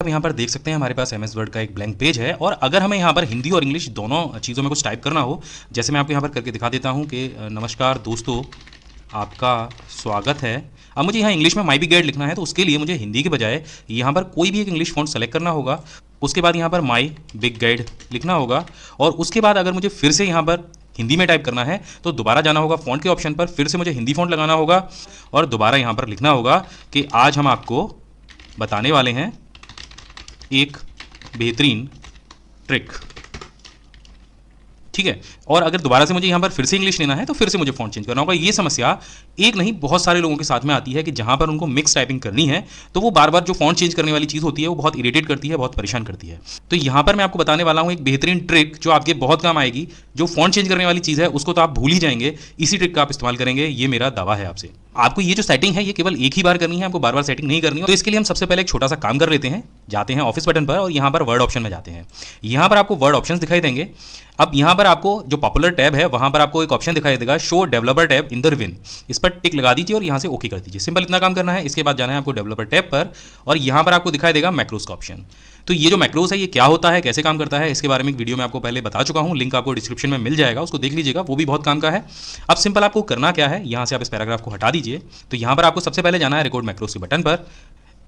अब यहाँ पर देख सकते हैं हमारे पास MS वर्ड का एक ब्लैंक पेज है और अगर हमें यहाँ पर हिंदी और इंग्लिश दोनों चीज़ों में कुछ टाइप करना हो, जैसे मैं आपको यहाँ पर करके दिखा देता हूँ कि नमस्कार दोस्तों, आपका स्वागत है। अब मुझे यहाँ इंग्लिश में माई बी गाइड लिखना है, तो उसके लिए मुझे हिंदी के बजाय यहाँ पर कोई भी एक इंग्लिश फ़ॉन्ट सेलेक्ट करना होगा। उसके बाद यहाँ पर माई बिग गाइड लिखना होगा और उसके बाद अगर मुझे फिर से यहाँ पर हिंदी में टाइप करना है तो दोबारा जाना होगा फ़ॉन्ट के ऑप्शन पर, फिर से मुझे हिंदी फ़ॉन्ट लगाना होगा और दोबारा यहाँ पर लिखना होगा कि आज हम आपको बताने वाले हैं एक बेहतरीन ट्रिक। ठीक है, और अगर दोबारा से मुझे यहाँ पर फिर से इंग्लिश लेना है तो फिर से मुझे फ़ॉन्ट चेंज करना होगा। ये समस्या एक नहीं बहुत सारे लोगों के साथ में आती है कि जहाँ पर उनको मिक्स टाइपिंग करनी है तो वो बार बार जो फ़ॉन्ट चेंज करने वाली चीज़ होती है वो बहुत इरिटेट करती है, बहुत परेशान करती है। तो यहाँ पर मैं आपको बताने वाला हूँ एक बेहतरीन ट्रिक जो आपके बहुत काम आएगी। जो फ़ॉन्ट चेंज करने वाली चीज़ है उसको तो आप भूल ही जाएंगे, इसी ट्रिक का आप इस्तेमाल करेंगे, ये मेरा दावा है आपसे। आपको ये जो सेटिंग है ये केवल एक ही बार करनी है, आपको बार बार सेटिंग नहीं करनी है। तो इसके लिए हम सबसे पहले एक छोटा सा काम कर लेते हैं, जाते हैं ऑफिस बटन पर और यहाँ पर वर्ड ऑप्शन में जाते हैं। यहाँ पर आपको वर्ड ऑप्शंस दिखाई देंगे। अब यहाँ पर आपको जो पॉपुलर टैब है वहाँ पर आपको एक ऑप्शन दिखाई देगा show developer tab in the ribbon. इस पर टिक लगा दीजिए और यहाँ से ओके कर दीजिए। सिंपल इतना काम करना है। इसके बाद जाना है आपको डेवलपर टैब पर और यहाँ पर आपको दिखाई देगा मैक्रोस का ऑप्शन। तो ये जो मैक्रोस है ये क्या होता है, कैसे काम करता है, इसके बारे में एक वीडियो में आपको पहले बता चुका हूँ, लिंक आपको डिस्क्रिप्शन में मिल जाएगा, उसको देख लीजिएगा, वो भी बहुत काम का है। अब सिंपल आपको करना क्या है, यहाँ से आप इस पैराग्राफ को हटा दीजिए। तो यहाँ पर आपको सबसे पहले जाना है रिकॉर्ड मैक्रोस के बटन पर।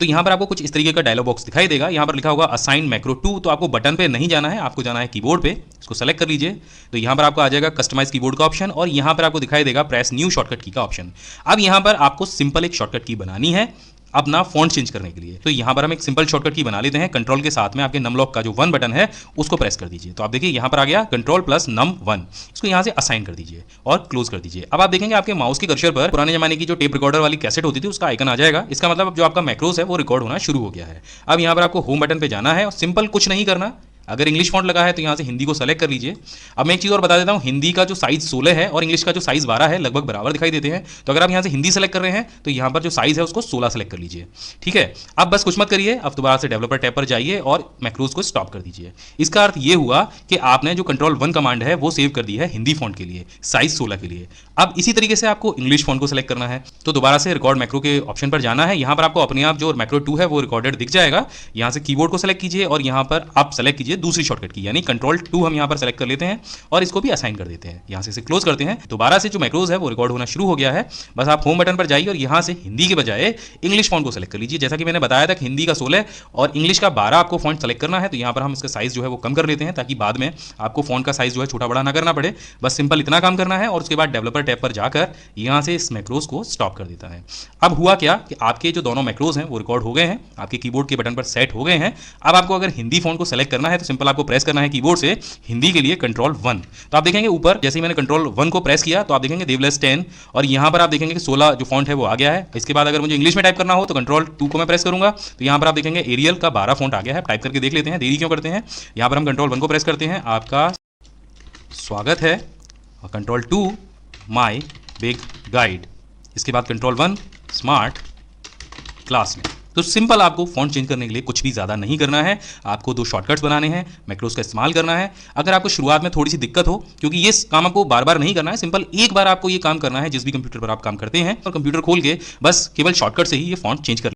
तो यहाँ पर आपको कुछ इस तरीके का डायलॉग बॉक्स दिखाई देगा। यहाँ पर लिखा होगा असाइन मैक्रो टू। तो आपको बटन पे नहीं जाना है, आपको जाना है कीबोर्ड पे। इसको सेलेक्ट कर लीजिए। तो यहाँ पर आपको आ जाएगा कस्टमाइज कीबोर्ड का ऑप्शन और यहाँ पर आपको दिखाई देगा प्रेस न्यू शॉर्टकट की का ऑप्शन। अब यहाँ पर आपको सिंपल एक शॉर्टकट की बनानी है अपना फ़ॉन्ट चेंज करने के लिए। तो यहाँ पर हम एक सिंपल शॉर्टकट की बना लेते हैं। कंट्रोल के साथ में आपके नम लॉक का जो 1 बटन है उसको प्रेस कर दीजिए। तो आप देखिए यहाँ पर आ गया कंट्रोल प्लस नम 1। इसको यहाँ से असाइन कर दीजिए और क्लोज कर दीजिए। अब आप देखेंगे आपके माउस के कर्सर पर पुराने जमाने की जो टेप रिकॉर्डर वाली कैसेट होती थी उसका आइकन आ जाएगा। इसका मतलब अब जो आपका मैक्रोस है वो रिकॉर्ड होना शुरू हो गया है। अब यहाँ पर आपको होम बटन पर जाना है और सिंपल कुछ नहीं करना। अगर इंग्लिश फॉन्ट लगा है तो यहाँ से हिंदी को सेलेक्ट कर लीजिए। अब मैं एक चीज़ और बता देता हूँ, हिंदी का जो साइज़ 16 है और इंग्लिश का जो साइज़ 12 है लगभग बराबर दिखाई देते हैं। तो अगर आप यहाँ से हिंदी सेलेक्ट कर रहे हैं तो यहाँ पर जो साइज़ है उसको 16 सेलेक्ट कर लीजिए। ठीक है, अब बस कुछ मत करिए, अब दोबारा से डेवलपर टैब पर जाइए और मैक्रोस को स्टॉप कर दीजिए। इसका अर्थ ये हुआ कि आपने जो कंट्रोल 1 कमांड है वो सेव कर दी है हिंदी फॉन्ट के लिए, साइज़ 16 के लिए। अब इसी तरीके से आपको इंग्लिश फॉन्ट को सेलेक्ट करना है। तो दोबारा से रिकॉर्ड मैक्रो के ऑप्शन पर जाना है। यहाँ पर आपको अपने आप जो मैक्रो 2 है वो रिकॉर्डेड दिख जाएगा। यहाँ से कीबोर्ड को सेलेक्ट कीजिए और यहाँ पर आप सेलेक्ट कीजिए दूसरी शॉर्टकट की, यानी कंट्रोल 2 हम यहाँ पर सेलेक्ट कर लेते हैं और इसको भी असाइन कर देते हैं। यहाँ से इसे क्लोज करते हैं। दोबारा से जो मैक्रोस है वो रिकॉर्ड होना शुरू हो गया है। बस आप होम बटन पर जाइए और यहाँ से हिंदी के बजाय इंग्लिश फॉन्ट को सेलेक्ट कर लीजिए। जैसा कि मैंने बताया था कि हिंदी का 16 और इंग्लिश का 12 आपको फॉन्ट सेलेक्ट करना है। तो यहाँ पर हम इसका साइज़ जो है वो कम कर लेते हैं ताकि बाद में आपको फॉन्ट का साइज़ जो है छोटा बड़ा ना करना पड़े। बस सिंपल इतना काम करना है और उसके बाद डेवलपर टैब पर जाकर यहाँ से इस मैक्रोस को स्टॉप कर देता है। अब हुआ क्या कि आपके जो दोनों मैक्रोस हैं वो रिकॉर्ड हो गए हैं, आपके कीबोर्ड के बटन पर सेट हो गए हैं। अब आपको अगर हिंदी फॉन्ट को सेलेक्ट करना है तो सिंपल आपको प्रेस करना है कीबोर्ड से हिंदी के लिए कंट्रोल 1। तो आप देखेंगे ऊपर जैसे ही मैंने कंट्रोल 1 को प्रेस किया तो आप देखेंगे देवलेस 10 और यहाँ पर आप देखेंगे कि 16 जो फॉन्ट है वो आ गया है। इसके बाद अगर मुझे इंग्लिश में टाइप करना हो तो कंट्रोल 2 को मैं प्रेस करूंगा तो यहाँ पर आप देखेंगे एरियल का 12 फॉन्ट आ गया है। टाइप करके देख लेते हैं, देरी क्यों करते हैं। यहाँ पर हम कंट्रोल 1 को प्रेस करते हैं, आपका स्वागत है, और कंट्रोल 2 माई बिग गाइड। इसके बाद कंट्रोल 1 स्मार्ट क्लास में। तो सिंपल आपको फॉन्ट चेंज करने के लिए कुछ भी ज़्यादा नहीं करना है। आपको 2 शॉर्टकट्स बनाने हैं, मैक्रोस का इस्तेमाल करना है। अगर आपको शुरुआत में थोड़ी सी दिक्कत हो, क्योंकि ये काम आपको बार बार नहीं करना है, सिंपल एक बार आपको ये काम करना है जिस भी कंप्यूटर पर आप काम करते हैं और कंप्यूटर खोल के बस केवल शॉर्टकट से ही ये फॉन्ट चेंज कर